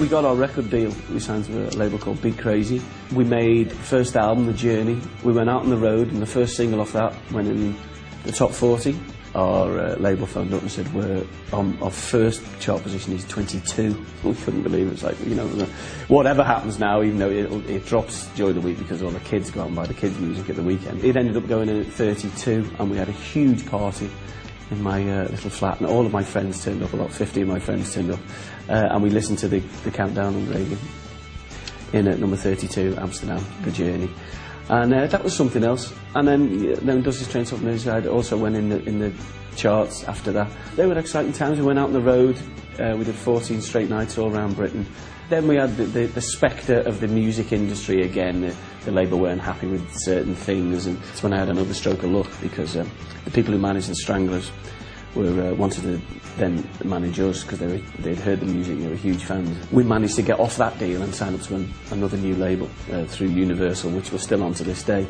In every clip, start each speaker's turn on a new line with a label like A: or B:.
A: We got our record deal. We signed to a label called Be Crazy. We made first album, The Journey. We went out on the road, and the first single off that went in the top 40. Our label phoned up and said, our first chart position is 22. We couldn't believe it. It's like, you know, whatever happens now, even though it drops during the week because all the kids go out and buy the kids' music at the weekend. It ended up going in at 32, and we had a huge party in my little flat, and all of my friends turned up, about 50 of my friends turned up, and we listened to the countdown on the radio. In at number 32, Amsterdam, The Journey. And that was something else. And then Does This Train Stop Merseyside also went in the charts after that. They were exciting times. We went out on the road. We did 14 straight nights all around Britain. Then we had the spectre of the music industry again. The label weren't happy with certain things, and that's when I had another stroke of luck, because the people who managed the Stranglers wanted to then manage us, because they'd heard the music, they were huge fans. We managed to get off that deal and sign up to another new label through Universal, which we're still on to this day.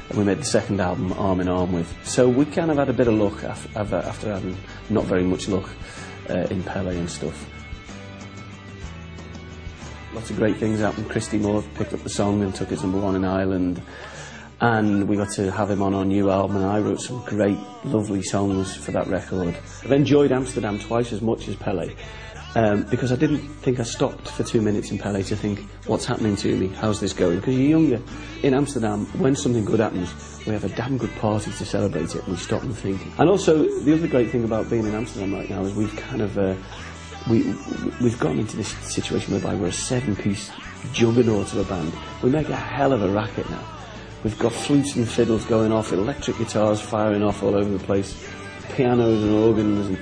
A: And we made the second album Arm in Arm with. So we kind of had a bit of luck after having not very much luck in Pele and stuff. Lots of great things happened. Christy Moore picked up the song and took it to #1 in Ireland. And we got to have him on our new album, and I wrote some great, lovely songs for that record. I've enjoyed Amsterdam twice as much as Pele, because I didn't think I stopped for 2 minutes in Pele to think, what's happening to me, how's this going? Because you're younger. In Amsterdam, when something good happens, we have a damn good party to celebrate it, and we stop and think. And also, the other great thing about being in Amsterdam right now is we've kind of, we've gotten into this situation whereby we're a 7-piece juggernaut of a band. We make a hell of a racket now. We've got flutes and fiddles going off, electric guitars firing off all over the place, pianos and organs, and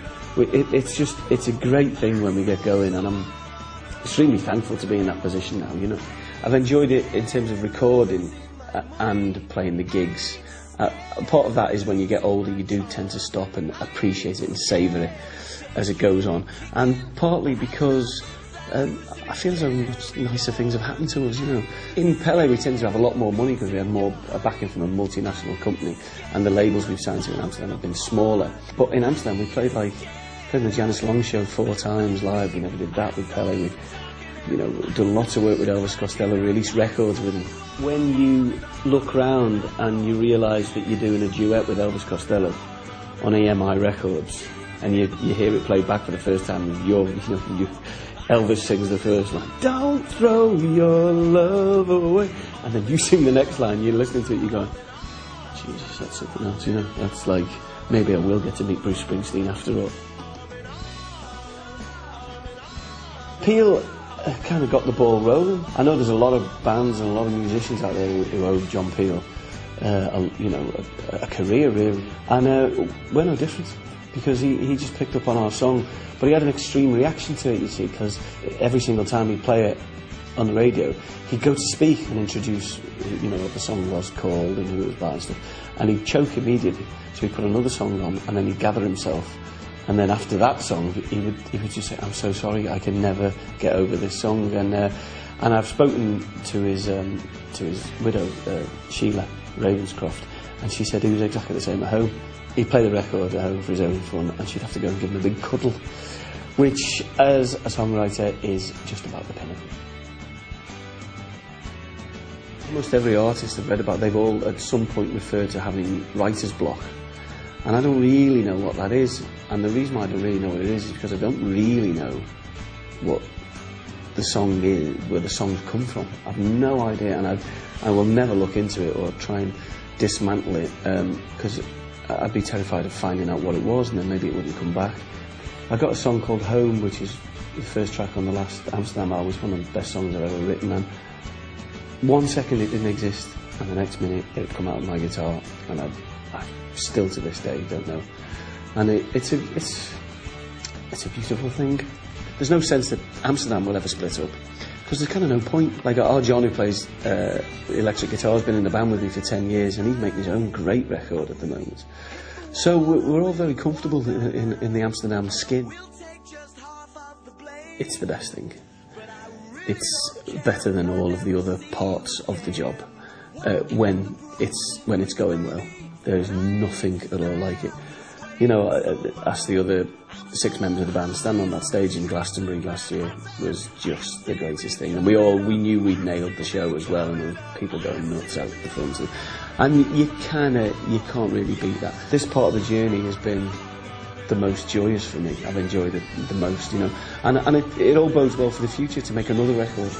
A: it's a great thing when we get going, and I'm extremely thankful to be in that position now, you know. I've enjoyed it in terms of recording and playing the gigs. Part of that is when you get older, you do tend to stop and appreciate it and savour it as it goes on, and partly because I feel as though much nicer things have happened to us, you know. In Pele we tend to have a lot more money because we have more backing from a multinational company, and the labels we've signed to in Amsterdam have been smaller. But in Amsterdam we played the Janice Long show 4 times live. We never did that with Pele. We've, you know, done lots of work with Elvis Costello, released records with him. When you look round and you realise that you're doing a duet with Elvis Costello on EMI Records, and you hear it played back for the first time, and Elvis sings the first line, "Don't throw your love away," and then you sing the next line, you're listening to it, you're going, Jesus, that's something else, you know. That's like, maybe I will get to meet Bruce Springsteen after all. Pele kind of got the ball rolling. I know there's a lot of bands and a lot of musicians out there who owe John Pele a career, really. And we're no different, because he just picked up on our song, but he had an extreme reaction to it, you see, because every single time he'd play it on the radio, he'd go to speak and introduce, you know, what the song was called and who it was by and stuff, and he'd choke immediately, so he'd put another song on, and then he'd gather himself, and then after that song, he would just say, "I'm so sorry, I can never get over this song," and I've spoken to his widow, Sheila Ravenscroft, and she said he was exactly the same at home. He'd play the record at home for his own fun, and she'd have to go and give him a big cuddle, which, as a songwriter, is just about the pinnacle. Almost every artist I've read about, they've all at some point referred to having writer's block, and I don't really know what that is. And the reason why I don't really know what it is because I don't really know what the song is, where the songs come from. I've no idea, and I will never look into it or try and dismantle it, because I'd be terrified of finding out what it was, and then maybe it wouldn't come back. I got a song called Home, which is the first track on the last Amsterdam album. It's one of the best songs I've ever written, and 1 second it didn't exist, and the next minute it would come out of my guitar, and I still to this day don't know. And it's a beautiful thing. There's no sense that Amsterdam will ever split up, because there's kind of no point. Like our John, who plays electric guitar, has been in the band with me for 10 years, and he's making his own great record at the moment. So we're all very comfortable in the Amsterdam skin. It's the best thing. It's better than all of the other parts of the job. When it's going well, there is nothing at all like it. you know, ask the other 6 members of the band, stand on that stage in Glastonbury last year was just the greatest thing. And we knew we'd nailed the show as well, and there were people going nuts out the front. And you can't really beat that. This part of the journey has been the most joyous for me. I've enjoyed it the most, you know. And it all bodes well for the future to make another record.